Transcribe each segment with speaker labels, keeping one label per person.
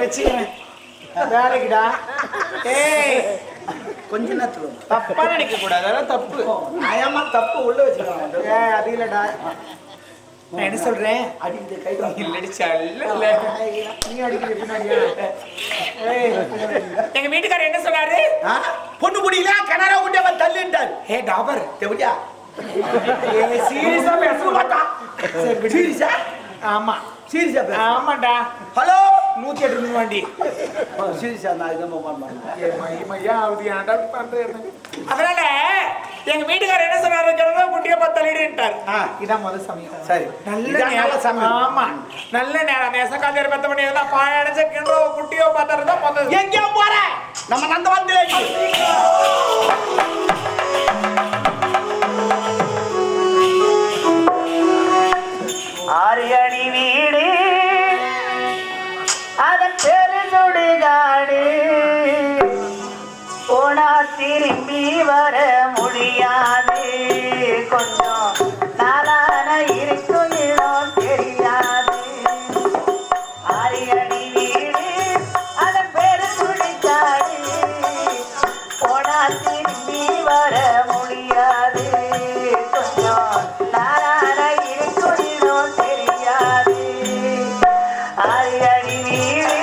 Speaker 1: வச்சுக்கிறேன் வேலைக்குடா. ஏய்
Speaker 2: கொஞ்ச நேரத்துல
Speaker 1: தப்பா நினைக்க கூடாது, அதெல்லாம் தப்பு.
Speaker 2: நயமா தப்பு உள்ள வச்சுக்கலாம்.
Speaker 1: ஏய் அது இல்லடா, நான் என்ன சொல்றேன்,
Speaker 2: அடிக்கிட்டு கை
Speaker 1: இல்லடிச்சா இல்ல நீ அடிக்கிற பின்னாடியா. ஏய் எங்க வீட்டுக்காரர் என்ன சொன்னாரு,
Speaker 2: பொண்ணு முடியல கிணறா விட்டு அவன் தள்ளிட்டார்.
Speaker 1: ஹே டாபர்
Speaker 2: எப்படியா
Speaker 1: சீரியஸா பேச மாட்டா.
Speaker 2: சீரியஸா?
Speaker 1: ஆமா
Speaker 2: சீரியஸா?
Speaker 1: ஆமாண்டா.
Speaker 2: ஹலோ
Speaker 1: 108 வண்டி
Speaker 2: சீரியஸா? நான் இதான்
Speaker 1: அதனால எங்க வீட்டுக்காரர் என்ன சொன்னாரு, குட்டியை பத்தலிடுட்டார். இதான் முதல் சமயம்.
Speaker 2: சரி,
Speaker 1: நல்ல சமயம். ஆமா நல்ல நேரம். நெசக்காதர் 10 மணி தான் பாயடைச்ச கிண்டோ குட்டியோ பார்த்தா தான் முதல்.
Speaker 2: எங்கேயோ போற நம்ம நந்தவந்திலே
Speaker 3: ஆரியடி வீடு அதன் பேரு சுடுகாடு, போனா திரும்பி வர முடியாது, கொஞ்சம் நாளான இருக்கும் இடம் தெரியாது. ஆரியடி வீடு அதன் பேரு சுடுகாடு, போனா திரும்பி வர முடியாது, கொஞ்சம் நாளான இருக்கும் இடம் தெரியாது. ஆரியடி வீடு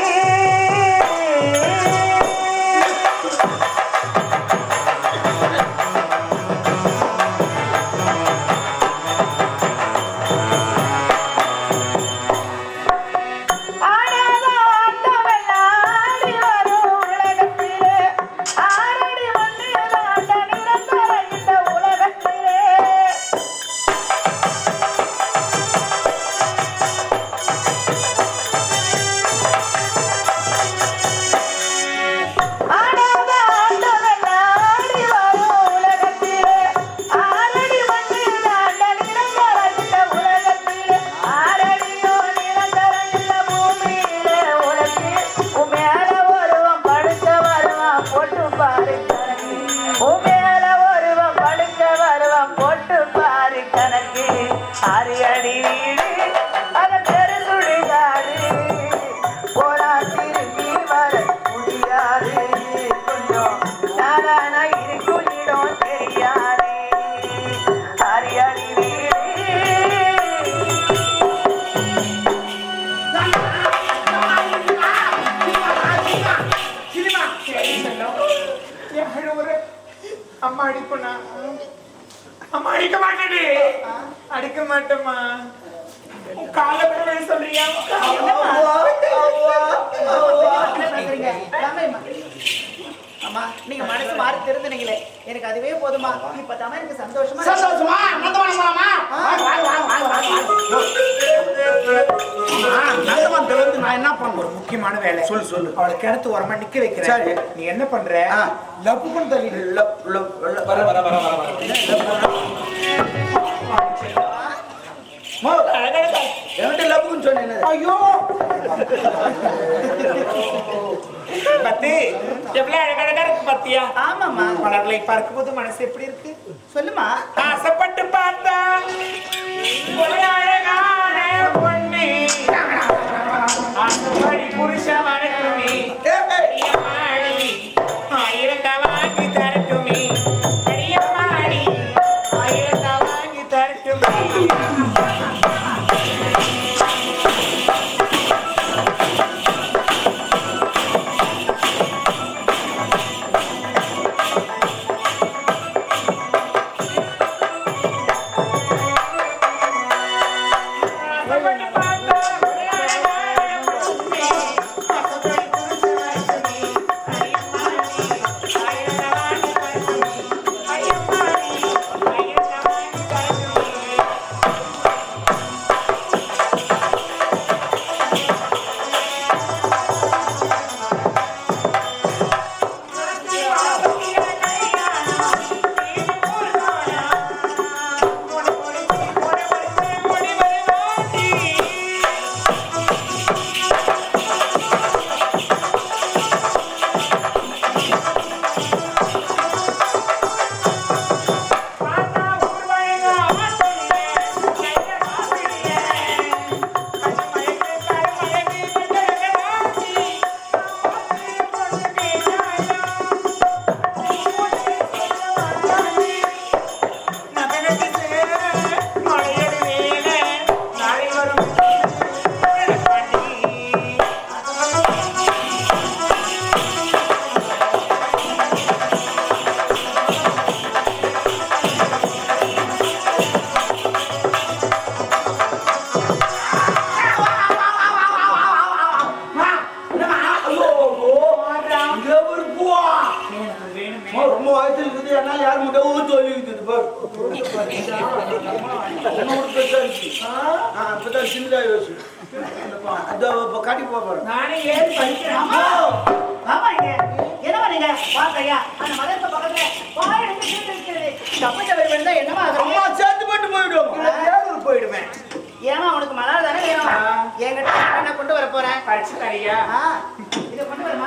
Speaker 3: ஆரியடி வீடு அதன் பேரு சுடுகாடு, போனா திரும்பி வர முடியாது, கொஞ்சம் நாளான இருக்கும் இடம் தெரியாது. ஆரியடி வீடு
Speaker 1: அம்மா அடிப்பா. அம்மா அடிக்க மாட்டேடி, அடிக்க மாட்டேம்மா. காலப்பட சொல்றியா?
Speaker 3: அம்மா நீங்க மனசு மாறி திருந்துனீங்களே, எனக்கு அதுவே போதுமா. இப்பதான் எனக்கு சந்தோஷமா
Speaker 2: சந்தோஷமா நந்தவனமாமா நந்தவனத்துல இருந்து நான் என்ன பண்றேன்,
Speaker 1: முக்கியமான வேலை.
Speaker 2: சொல்லு சொல்லு.
Speaker 1: அவளை கிணத்து ஓரமா நிக்க வைக்கிறேன்.
Speaker 2: சரி.
Speaker 1: நீ என்ன பண்ற, லப்பு பண்ணி தள்ளி
Speaker 2: வர வர வர வர வர என்கிட்ட லப்புன்னு சொன்னேன்.
Speaker 1: ஐயோ பத்தி எவ்வளவு அழகழகா இருக்கு பத்தியா?
Speaker 3: ஆமாம்மா.
Speaker 1: மலர்களை பார்க்கும்போது மனசு எப்படி இருக்கு
Speaker 3: சொல்லுமா.
Speaker 1: ஆசைப்பட்டு பார்த்தா ஒரு அழகான பொண்ணு, ஆசைப்படி புருஷ வணக்குமே, ஆயிரத்தை வாங்கி தரட்டுமே, அடியம்மாடி ஆயிரத்தை வாங்கி தரட்டுமே.
Speaker 2: இப்பதான் சின்னதா யோசி காட்டி போறேன்.
Speaker 1: நானே ஏறி படிக்கிறேன்.
Speaker 3: ஆமா நீங்க என்னமா நீங்க பாக்கையா அந்த மதத்தை பக்கத்துல பாய் எடுத்து கீழே இருக்கிறது தப்பச்ச வருவா என்னமா
Speaker 2: அம்மா சேர்த்து போட்டு போயிடுவோம்.
Speaker 3: போயிடுவேன். ஏமா உனக்கு மலர் தானே வேணும் என்கிட்ட என்ன கொண்டு வர போறேன்
Speaker 1: படிச்சு தரியா?
Speaker 3: இதை கொண்டு வரமா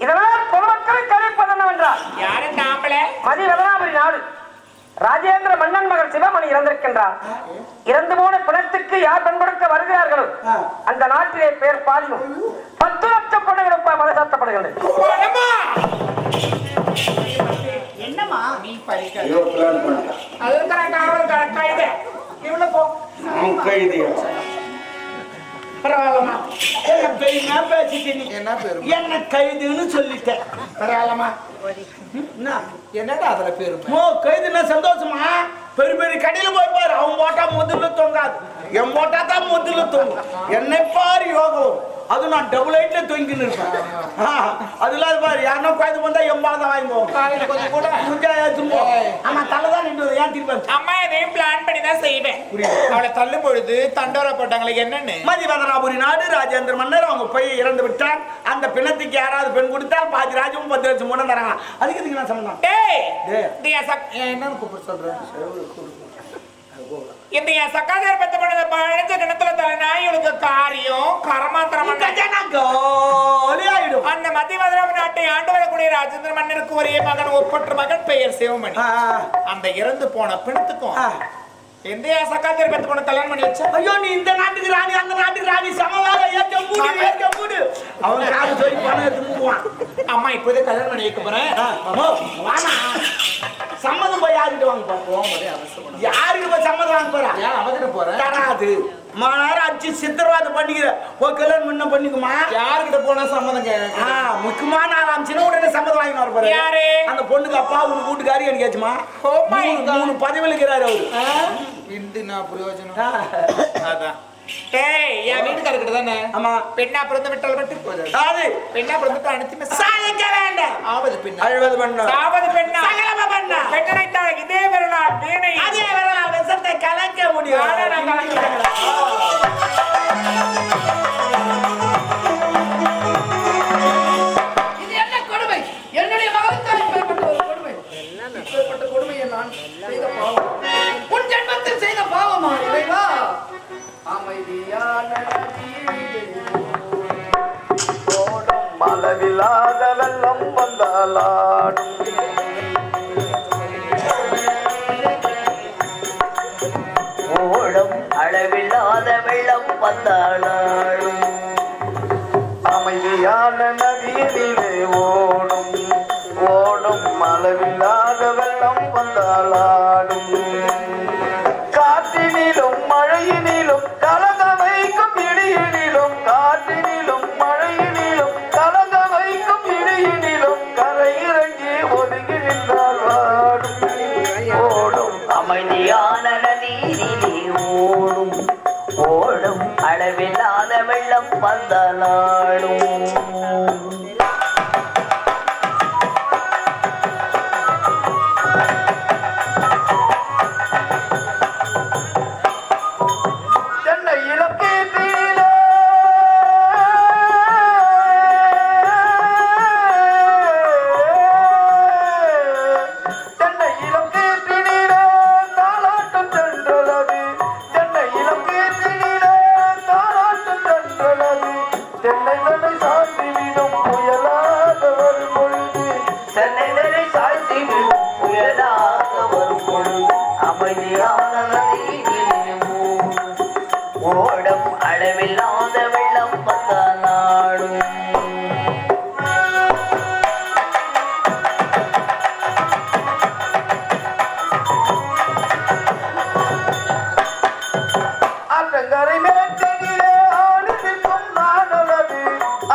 Speaker 4: இதனால் பொதுமக்களை தெரிவிப்பது என்னவென்றால்
Speaker 1: யாரு தாம்பளை?
Speaker 4: மதி வெதனாபுரி நாடு ராஜேந்திர மன்னன் மகள் சிவமணி இறந்திருக்கின்றார். இறந்து போன பிணத்துக்கு யார் பெண் கொடுக்க வருகிறார்களோ அந்த நாட்டிலே பேர் பாதியும் 10 லட்சம் பணம் ரூபாய் பதசாத்தப்படுகின்றது.
Speaker 3: என்னமா
Speaker 1: நீ படிக்க அது கரெக்டா இது இவ்வளவு போ பரவாயில்லமா.
Speaker 2: என்ன கைதுன்னு சொல்லிட்டேன்.
Speaker 1: பரவாயில்லமா.
Speaker 2: என்னடா அதுல பேரு கைதுன்னா சந்தோஷமா. பெரிய பெரிய கடையில போய் பாரு, அவன் போட்டா முதல்ல தொங்காது, என் போட்டா தான் முதல்ல தொங்கும். என்னை பாரு யோகம், அது நான் டபுள் ஹைட்ல தொங்கின்னு இருப்பேன். அதுல பாரு யாருன்னா கைது வந்தா எம்பால தான் வாங்கிப்போம்.
Speaker 1: கொஞ்சம் கூட
Speaker 2: ஆமா தலைதான் நின்று ஏன் திருப்பி
Speaker 1: அம்மா எதையும் பிளான் பண்ணி தான் செய்வேன். அவளை தள்ளும் பொழுது தண்டோரா போட்டாங்களே என்னன்னு
Speaker 2: மதிவதனாபுரி நாடு ராஜேந்திர மன்னர் அவங்க போய் இறந்து விட்டார். அந்த பிணத்துக்கு யாராவது பெண் கொடுத்தா பாதி ராஜ்யம் 10 லட்சம் மூணு தராங்க. அதுக்கு இதுக்கு நான் சம்பந்தம்
Speaker 1: என்னன்னு கூப்பிட சொல்றேன். இந்த என் சக்காதார பத்த பண்ணத பழஞ்ச கிணத்துல தரனா இவளுக்கு காரியம் கரமாத்திரம்
Speaker 2: ஆயிடும்.
Speaker 1: அந்த மத்தியமதுராம நாட்டை ஆண்டு வரக்கூடிய ராஜேந்திர மன்னருக்கு ஒரே மகன் ஒப்பற்ற மகன் பெயர் சிவமணி. அந்த இறந்து போன பிணத்துக்கும் எந்த சக்காதார பத்த பண்ண கல்யாணம் பண்ணி வச்சா?
Speaker 2: ஐயோ நீ இந்த நாட்டுக்கு ராணி அந்த நாட்டுக்கு ராணி சமவாக ஏற்க மூடு அவன் காசு சொல்லி பணம் எடுத்து மூடுவான்.
Speaker 1: அம்மா இப்போதே கல்யாணம் பண்ணி வைக்க போறேன்.
Speaker 2: சம்மதம் போய் யாருக்கிட்ட வாங்க போறோம்? யாருக்கு போய் சம்மதம் வாங்க போறா?
Speaker 1: அவகிட்ட போறேன்
Speaker 2: தராது. மணநேரம் அச்சு சித்திரவாதம் பண்ணிக்கிற போய் கல்யாணம் முன்ன பண்ணிக்குமா?
Speaker 1: யாருக்கிட்ட போனா சம்மதம்
Speaker 2: முக்கியமான ஆரம்பிச்சுன்னா உடனே சம்மதம் வாங்கி வர போறேன்.
Speaker 1: யாரு?
Speaker 2: அந்த பொண்ணுக்கு அப்பா உனக்கு வீட்டுக்காரி எனக்கு ஏச்சுமா 3 பதவியில் இருக்கிறாரு அவரு.
Speaker 1: நான் பிரயோஜனம் அதான். என் வீட்டுக்காரர்கிட்ட தானே.
Speaker 2: ஆமா.
Speaker 1: பெண்ணா பிறந்து விட்டால் மட்டும் போதாது. பெண்ணா பிறந்துட்டு அனைத்துமே
Speaker 2: சாதிக்க வேண்டாம்.
Speaker 1: ஆவது பெண்ணா
Speaker 2: அழுவது பெண்ணா
Speaker 1: சாவது பெண்ணா
Speaker 2: சகலம பெண்ணா
Speaker 1: பெண்ணனைத்தால் இதே வரலாறு வீணை
Speaker 2: அதே வரலாறு விஷத்தை கலக்க முடியும்.
Speaker 1: நான் கலக்கிறேன்.
Speaker 3: இது என்ன கொடுமை? என்னுடைய மகளுக்கு இப்பேற்பட்ட ஒரு கொடுமை. இப்பேற்பட்ட கொடுமையை நான் செய்த பாவம். உன் ஜென்மத்தில் செய்த பாவமா இறைவா? அமைதியான ஓடும்
Speaker 5: அளவில்லாத வெள்ளம் வந்தாலாடும்
Speaker 6: ஓடும் அளவில்லாத வெள்ளம் வந்தாளாடும்
Speaker 5: அமைதியான நதியிலே ஓடும் ஓடும் அளவில்லாத வெள்ளம் வந்தாலாடும் காற்றினிலும் மழையினிலும் கலங்க வைக்கும் இடியினிலும் காற்றினிலும் மழையினிலும் கலங்க வைக்கும் இடியினிலும் கரை இறங்கி ஒதுங்கி நின்றால் வாடும் ஓடும்
Speaker 6: அமைதியான நதியினிலே ஓடும் ஓடும் அளவில்லாத வெள்ளம் வந்தாளாடும் ஓடும் அளவில்லாத வெள்ளம் வந்தாளாடும்
Speaker 5: ஆற்றங்கரை மேட்டினிலே ஆடி நிற்கும் நாடலது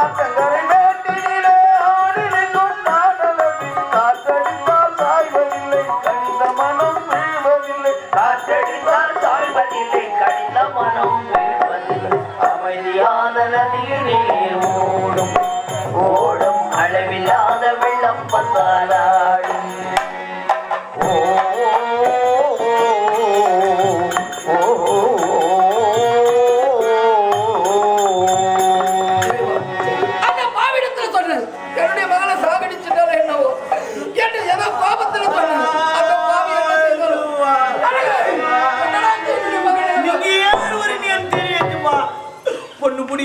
Speaker 5: ஆற்றங்கரை மேட்டினிலே ஆடி நிற்கும் நாடலது காற்றடித்தால் சாய்வதில்லை கண்ட மனம் வீழ்வதில்லை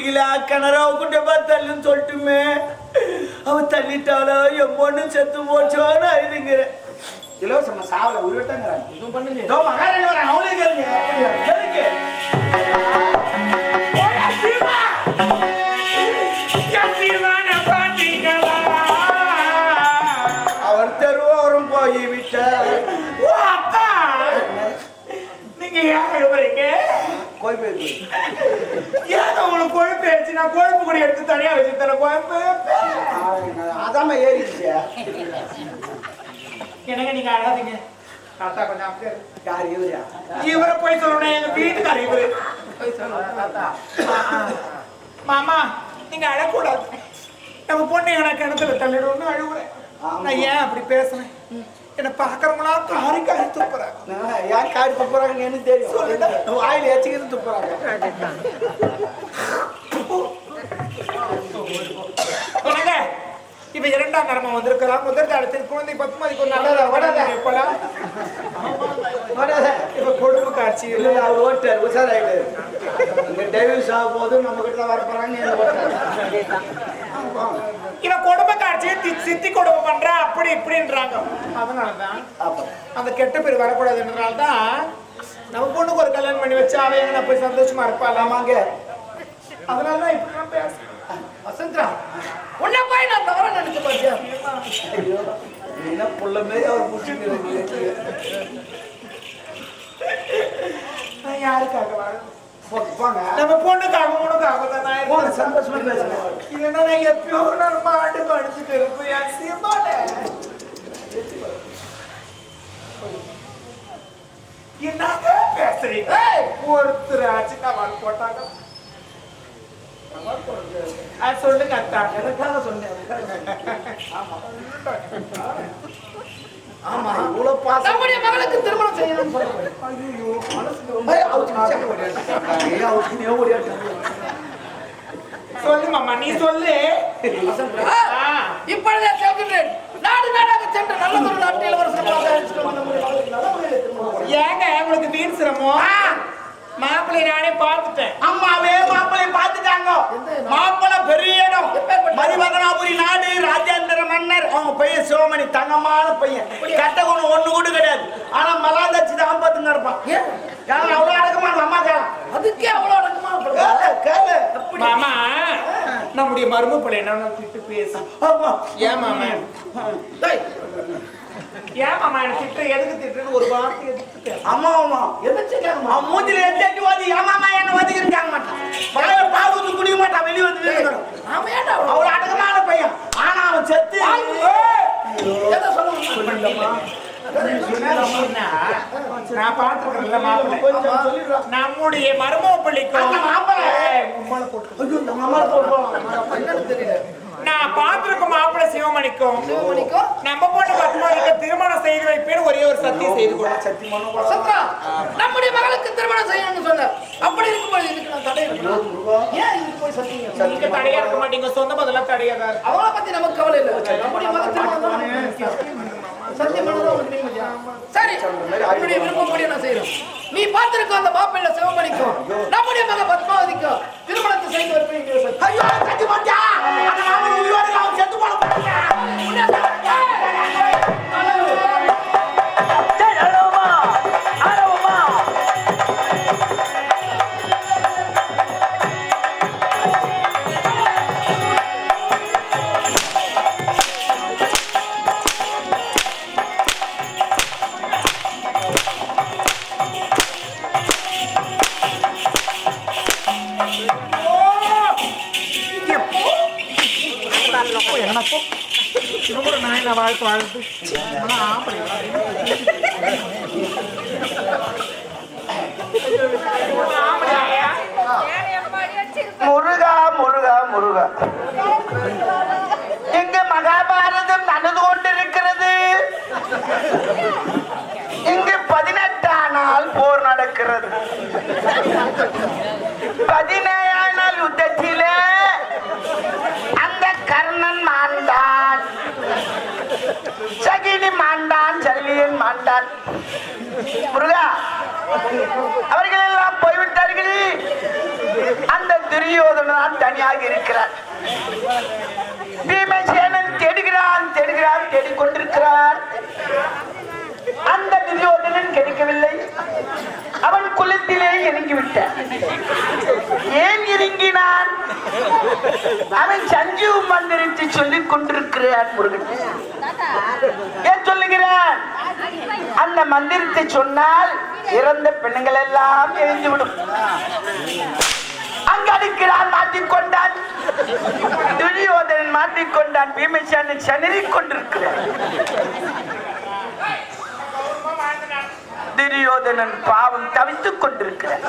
Speaker 2: பிடிக்கல கிணறாவுக்குண்டே தள்ளுன்னு சொல்லிட்டுமே அவ தள்ளிட்டாளோ என் பொண்ணு செத்து போச்சோன்னு அழுதுங்கிறேன். இலவசமா சாவல ஒரு வட்டாங்கிறாங்க.
Speaker 3: இதுவும் பண்ணுங்க.
Speaker 2: இதோ மகாராணி வரேன், அவளே கேளுங்க. கேளுங்க. அவர் தெருவோரும் போய் விட்டார்.
Speaker 1: நீங்க ஏன் எழுப்புறீங்க?
Speaker 2: கோயில்
Speaker 1: ஏன் உங்களுக்கு கொழுப்பு ஆயிடுச்சு? நான் கொழுப்பு கூட எடுத்து தனியா வச்சு தரேன். கொழுப்பு
Speaker 2: அதாம ஏறிடுச்சு.
Speaker 1: என்னங்க நீங்க அழாதீங்க. தாத்தா கொஞ்சம் அப்படியே
Speaker 2: யார் இவரா?
Speaker 1: இவரை போய் சொல்லணும். எங்க வீட்டுக்காரர் இவரு. மாமா நீங்க அழக்கூடாது. நம்ம பொண்ணு எனக்கு கிணத்துல தள்ளிடுவோம்னு அழுகுறேன். நான் ஏன் அப்படி பேசுறேன்? என்ன பாக்குறவங்களா காரி காரி துப்புறாங்க.
Speaker 2: ஏன் காரி துப்புறாங்கன்னு எனக்கு தெரியும். வாயில ஏச்சிக்கிட்டு துப்புறாங்க.
Speaker 1: இப்ப இரண்டாம் தரமா வந்திருக்கலாம். முதல் தரத்தில் குழந்தை பத்மாதிக்கு இப்ப கொடுப்பு காட்சி
Speaker 2: அவர் ஓட்டார் உஷாராயிட்டு டெவிஸ் ஆகும் போது நம்ம கிட்ட தான் வரப்போறாங்க.
Speaker 1: இவன் கொடுமை காட்சியை சித்தி கொடுமை பண்ற அப்படி இப்படின்றாங்க. அதனாலதான் அந்த கெட்ட பேர் வரக்கூடாதுன்றனால்தான் நம்ம பொண்ணுக்கு ஒரு கல்யாணம் பண்ணி வச்சு அவன் எங்க போய் சந்தோஷமா இருப்பாங்க. அதனாலதான் இப்படி நான் பேசுறேன்.
Speaker 3: வசந்தரா உன்னை போய் நான் தவற நினைச்சு பாத்தியா?
Speaker 2: என்ன புள்ளமே அவர் முடிச்சுட்டு
Speaker 1: நான் யாருக்காக வாழணும்? நம்ம பொண்ணுக்காக உனக்காக தான் நான்
Speaker 2: சந்தோஷமா பேசுறேன்.
Speaker 1: இல்லைன்னா நான் எப்பயோ நான் மாட்டு படிச்சுட்டு இருப்பேன். என் சீமால என்னங்க பேசுறீங்க? ஒருத்தர் ஆச்சு கவால் போட்டாங்க. சொல்லுங்க அத்தா.
Speaker 2: எனக்காக சொன்னேன்.
Speaker 3: ஆமா
Speaker 2: இவ்வளவு பாசம்.
Speaker 3: நம்முடைய மகளுக்கு திருமணம் செய்யணும்னு சொல்றேன்.
Speaker 1: சொல்லு மாமா நீ சொல்லு.
Speaker 3: இப்பொழுதே சொல்கின்றேன். நாடு நாடாக சென்று நல்லதொரு நாட்டு இளவரசர்களாக அழைச்சிட்டு வந்த நம்முடைய மகளுக்கு நல்ல
Speaker 1: ஏங்க உங்களுக்கு வீண் சிரமம்? மாப்பிள்ளை நானே பார்த்துட்டேன்.
Speaker 2: அம்மாவே மாப்பிள்ளை பார்த்துட்டாங்க. மாப்பிள்ளை பெரிய இடம், மதிவதனாபுரி நாடு, ராஜேந்திர மன்னர். அவங்க பையன் சிவமணி தங்கமான பையன். கட்ட குணம் ஒண்ணு கூட கிடையாது. ஆனா மலாந்தச்சு தான் பார்த்துங்க இருப்பான். அவ்வளவு அடக்கமா அம்மா கேள.
Speaker 3: அதுக்கே அவ்வளவு அடக்கமா
Speaker 2: கேளு.
Speaker 1: மாமா நம்முடைய மரும பிள்ளை என்ன திட்டு பேச. ஏன் மாமா ஏன் மாமா என்ன திட்டு எதுக்கு திட்டுன்னு ஒரு வார்த்தை எதுக்கு பேச?
Speaker 2: அம்மா அம்மா எதாச்சும் மூஞ்சில எட்டி வாதி ஏமாமா என்ன ஒதுக்கிருக்காங்க மாட்டான். வாய பால் ஊத்தி குடிக்க மாட்டான். வெளிய வந்து வீட்டுக்கணும்.
Speaker 3: ஆமா ஏன்டா
Speaker 2: அவ்வளவு அடக்கமான பையன். ஆனா அவன் செத்து
Speaker 3: எதை சொல்லுங்க?
Speaker 1: நான் பார்த்துக்கிறேன்ல மாப்பிள்ளை. நம்முடைய மருமக பிள்ளைக்கும் நான் பார்த்திருக்கும் மாப்பிள்ளை சிவமணிக்கும் நம்ம பொண்ணு பத்மாவுக்கு திருமணம் செய்து வைப்பேன் ஒரே ஒரு சத்தியம் செய்து கொள்ள.
Speaker 3: சத்ரா நம்முடைய மகளுக்கு திருமணம் செய்யணும்னு சொன்ன. அப்படி இருக்கும்போது இதுக்கு நான் தடை இருக்கணும். ஏன் இதுக்கு போய் சத்தியம்?
Speaker 1: நீங்க தடையா இருக்க மாட்டீங்க. சொந்த பதிலா தடையாதான் இருக்கு.
Speaker 3: அவளை பத்தி நமக்கு கவலை இல்லை. நம்முடைய மகள் சத்தியம் பண்ணதான் உங்களுக்கு நிம்மதியா? சரி நம்முடைய விருப்பப்படி நான் செய்யறோம். நீ பார்த்திருக்க அந்த மாப்பிள்ளை சிவமணிக்கும் நம்முடைய மக பத்மாவதிக்கும் திருமணத்தை செய்து வைப்பேன்.
Speaker 2: ஐயோ கட்டி போட்டா அந்த மாமன் உயிரோட அவன் செத்து போட போறாங்க. முருகா முருகா முருகா இங்கு மகாபாரதம் நடந்து கொண்டிருக்கிறது. இங்கு 18ஆம் நாள் போர் நடக்கிறது. 17ஆம் நாள் யுத்தத்திலே அந்த கர்ணன் மாண்டான், சகினி மாண்டான், சல்லியன் மாண்டான். ஆண்டான். முருகா, அவர்கள் எல்லாம் போய்விட்டார்கள். அந்த துரியோதனன் தனியாக இருக்கிறார். பீமசேனன் தேடுகிறான், தேடிக்கொண்டிருக்கிறான். அந்த துரியோதனன் கிடைக்கவில்லை. அவன் குளத்திலே இறங்கிவிட்டான். ஏன் இறங்கினான்? அவன் சஞ்சீவ மந்திரத்தை சொல்லிக் கொண்டிருக்கிறான். முருகன் ஏன் சொல்லுகிறான்? அந்த மந்திரத்தை சொன்னால் இறந்த பெண்கள் எல்லாம் எழுந்துவிடும். அங்கு அடிக்கிறான், மாட்டிக்கொண்டான். துரியோதனன் மாட்டிக்கொண்டான். பீமசேனன் சனறிக் கொண்டிருக்கிறான். துரியோதனன் பாவம் தவித்துக் கொண்டிருக்கிறார்.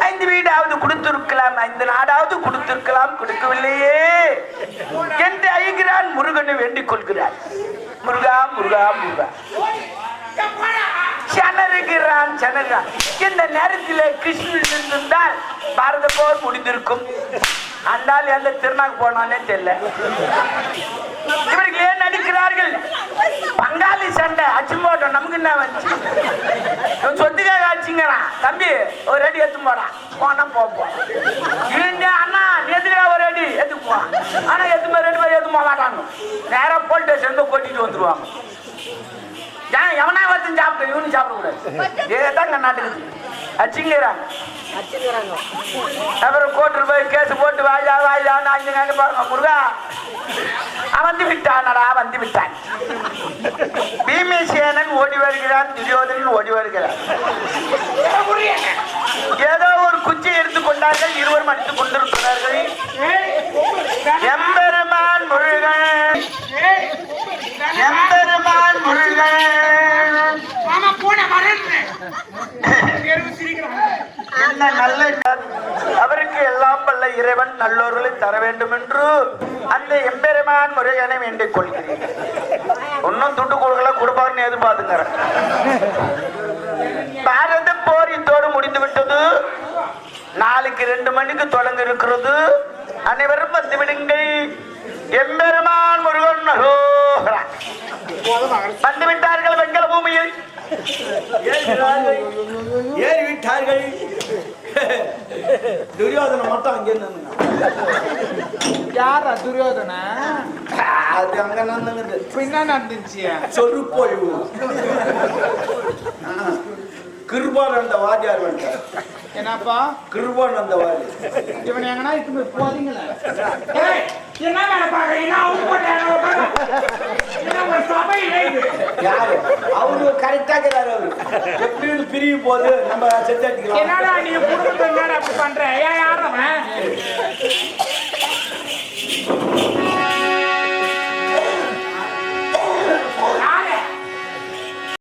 Speaker 2: 5 வீடாவது கொடுத்திருக்கலாம், 5 நாடாவது கொடுத்திருக்கலாம், கொடுக்கவில்லையே என்று அழுகிறான். முருகனை வேண்டிக் கொள்கிறார். முருகா முருகா முருகா சனறுகிறான். இந்த நேரத்தில் கிருஷ்ணன் இருந்தால் பாரத போர் முடிந்திருக்கும். அந்தால் எந்த திருநாக்கு போனானே தெரியல. இவர்கள் ஏன் நடிக்கிறார்கள்? பங்காளி சண்டை அச்சு போட்டோம். நமக்கு என்ன வந்துச்சு? சொத்துக்காக ஆச்சுங்கிறா. தம்பி ஒரு அடி எடுத்து போடா, போனா போப்போம். அண்ணா எதுக்கா ஒரு அடி எடுத்து போ. ஆனா எதுவுமே 2 பேர் எடுத்து போக மாட்டாங்க. நேரம் போலீஸ் ஸ்டேஷன் கொட்டிட்டு வந்துருவாங்க. எவனா வச்சு சாப்பிட்டு இவனு சாப்பிடக்கூடாது. ஏதான் நாட்டுக்கு அச்சுங்கிறாங்க. அப்புறம் கோர்ட்டு போய் கேஸ் போட்டு வாயா பாருங்க. முருகா வந்து விட்டான். பீமசேனன் ஓடி வருகிறான், துரியோதனன் ஓடி வருகிறான். ஏதோ ஒரு குச்சி எடுத்துக் கொண்டார்கள். இருவரும் அடித்துக் கொண்டிருக்கிறார்கள். எம்பெருமான் முருகன், எம்பெருமான் முருகன். என்ன நல்ல அவருக்கு எல்லாம் வல்ல இறைவன் நல்லோர்களை தர வேண்டும் என்று அந்த எம்பெருமான் முருகனை வேண்டிக் கொள்கிறேன். ஒன்னும் துண்டு கொடுக்கல, கொடுப்பாருன்னு எதிர்பார்த்துங்கிறேன். பாரத போர் இத்தோடு முடிந்து விட்டது. நாளைக்கு 2 மணிக்கு தொடங்க இருக்கிறது. அனைவரும் வந்து விடுங்கள். எம்பெருமான் முருகன் வந்து விட்டார்கள். வெங்கல பூமியில் ஏறிவிட்டார்கள். துரியோதனன் மட்டும் அங்கே
Speaker 1: யாரா துரியோதன?
Speaker 2: அது அங்க நடந்துங்க.
Speaker 1: பின்ன நடந்துச்சு.
Speaker 2: சொல்லு போய் கிருபானந்த வாத்தியார் வந்துட்டார்.
Speaker 1: என்னப்பா
Speaker 2: கிருபானந்த வாதி
Speaker 1: இவன் எங்கன்னா இப்ப போறீங்களா? என்ன வேலை பாக்குறீங்க?
Speaker 2: யாரு அவரு கரெக்டா இருக்கிறாரு. அவரு எப்படின்னு பிரிவு போது நம்ம செத்தாட்டிக்கலாம்.
Speaker 1: என்னடா நீ குடும்பத்தை அப்படி பண்ற? ஏன் யாருவன்